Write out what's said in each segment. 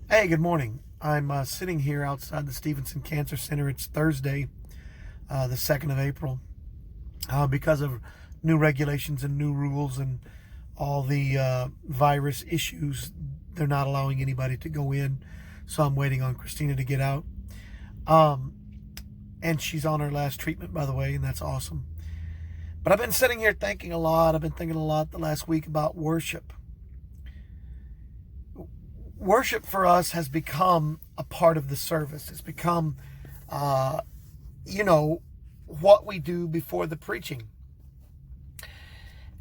Hey, good morning. I'm sitting here outside the Stevenson Cancer Center. It's Thursday, the 2nd of April. Because of new regulations and new rules and all the virus issues, they're not allowing anybody to go in. So I'm waiting on Christina to get out. Um, and she's on her last treatment, by the way, and that's awesome. But I've been sitting here thinking a lot. I've been thinking a lot the last week about worship. Worship for us has become a part of the service. It's become, uh, you know, what we do before the preaching.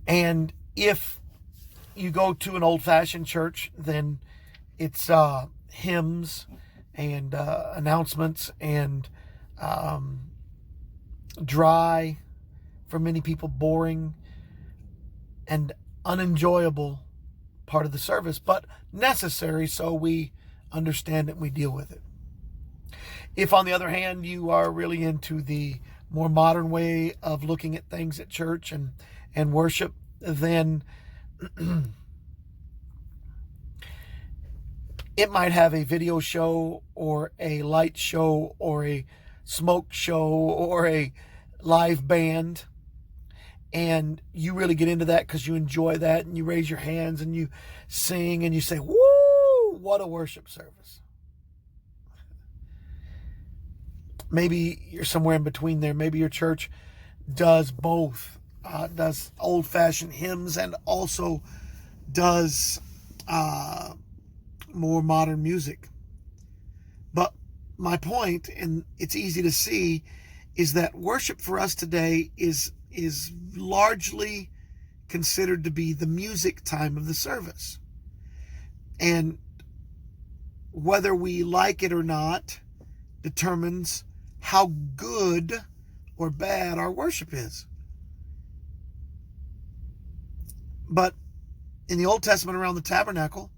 And if you go to an old-fashioned church, then it's hymns and announcements and um, dry, for many people, boring and unenjoyable part of the service, but necessary so we understand it and we deal with it. If, on the other hand, you are really into the more modern way of looking at things at church and worship, then it might have a video show or a light show or a smoke show or a live band. And you really get into that because you enjoy that and you raise your hands and you sing and you say, woo, what a worship service. Maybe you're somewhere in between there. Maybe your church does both, does old-fashioned hymns and also does more modern music. But my point, and it's easy to see, is that worship for us today is largely considered to be the music time of the service. And whether we like it or not determines how good or bad our worship is. But in the Old Testament, around the tabernacle,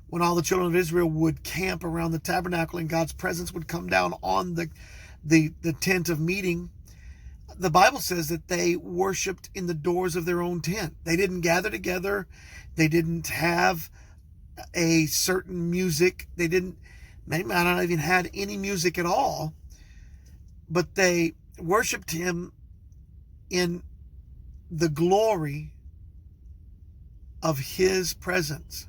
when all the children of Israel would camp around the tabernacle and God's presence would come down on the tent of meeting, the Bible says that they worshiped in the doors of their own tent. They didn't gather together. They didn't have a certain music. They may not even had any music at all, but they worshiped him in the glory of his presence,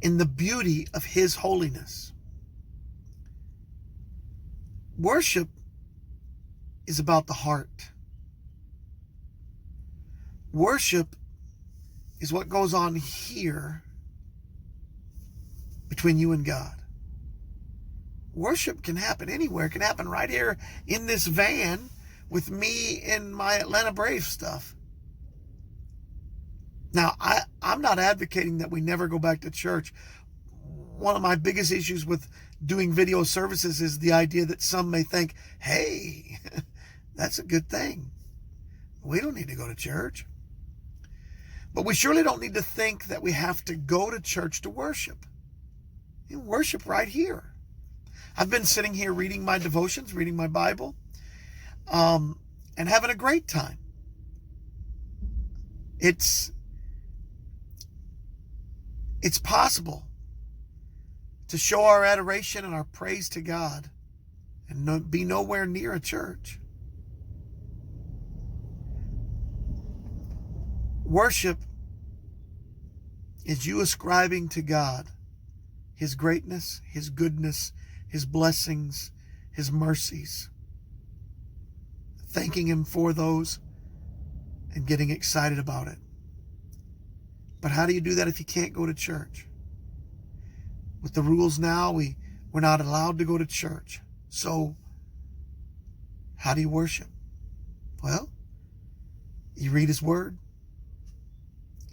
in the beauty of his holiness. Worship is about the heart. Worship is what goes on here between you and God. Worship can happen anywhere. It can happen right here in this van with me in my Atlanta Braves stuff. Now, I'm not advocating that we never go back to church. One of my biggest issues with doing video services is the idea that some may think, hey, that's a good thing. We don't need to go to church. But we surely don't need to think that we have to go to church to worship. You worship right here. I've been sitting here reading my devotions, reading my Bible, and having a great time. It's possible to show our adoration and our praise to God and be nowhere near a church. Worship is you ascribing to God his greatness, his goodness, his blessings, his mercies, thanking him for those and getting excited about it. But how do you do that if you can't go to church? With the rules now, we're not allowed to go to church. So how do you worship? Well, you read his word.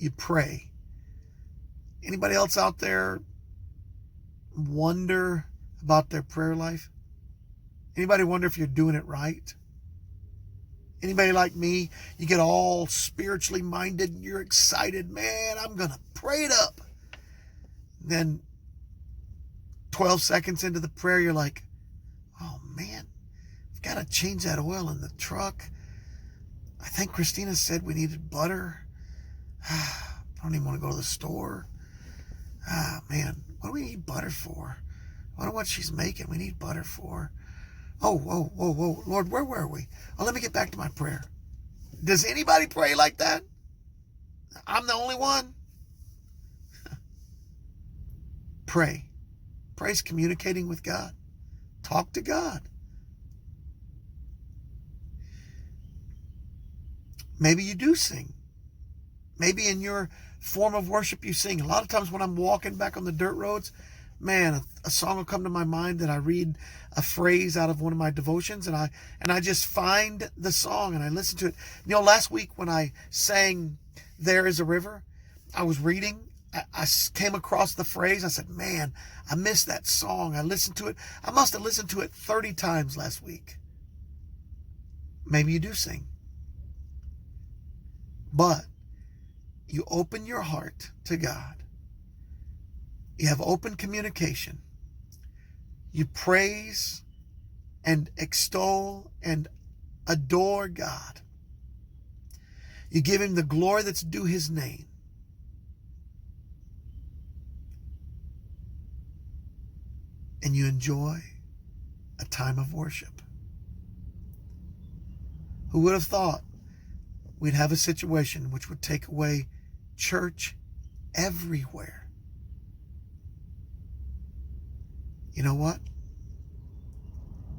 You pray. Anybody else out there wonder about their prayer life? Anybody wonder if you're doing it right? Anybody like me, you get all spiritually minded and you're excited, man, I'm going to pray it up. Then 12 seconds into the prayer, you're like, oh man, I've got to change that oil in the truck. I think Christina said we needed butter. I don't even want to go to the store. Ah, man, what do we need butter for? I wonder what she's making. We need butter for. Oh, Lord, where were we? Oh, let me get back to my prayer. Does anybody pray like that? I'm the only one. Pray. Pray's communicating with God. Talk to God. Maybe you do sing. Maybe in your form of worship you sing. A lot of times when I'm walking back on the dirt roads, man, a song will come to my mind that I read a phrase out of one of my devotions, and I just find the song and I listen to it. Last week when I sang "There Is a River," I was reading. I came across the phrase. I said, man, I missed that song. I listened to it. I must have listened to it 30 times last week. Maybe you do sing. But you open your heart to God. You have open communication. You praise and extol and adore God. You give him the glory that's due his name. And you enjoy a time of worship. Who would have thought we'd have a situation which would take away church everywhere? You know what?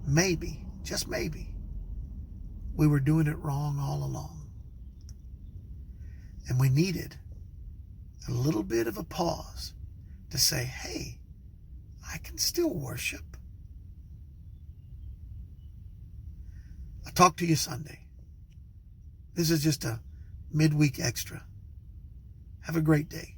Maybe, just maybe, we were doing it wrong all along. And we needed a little bit of a pause to say, hey, I can still worship. I'll talk to you Sunday. This is just a midweek extra. Have a great day.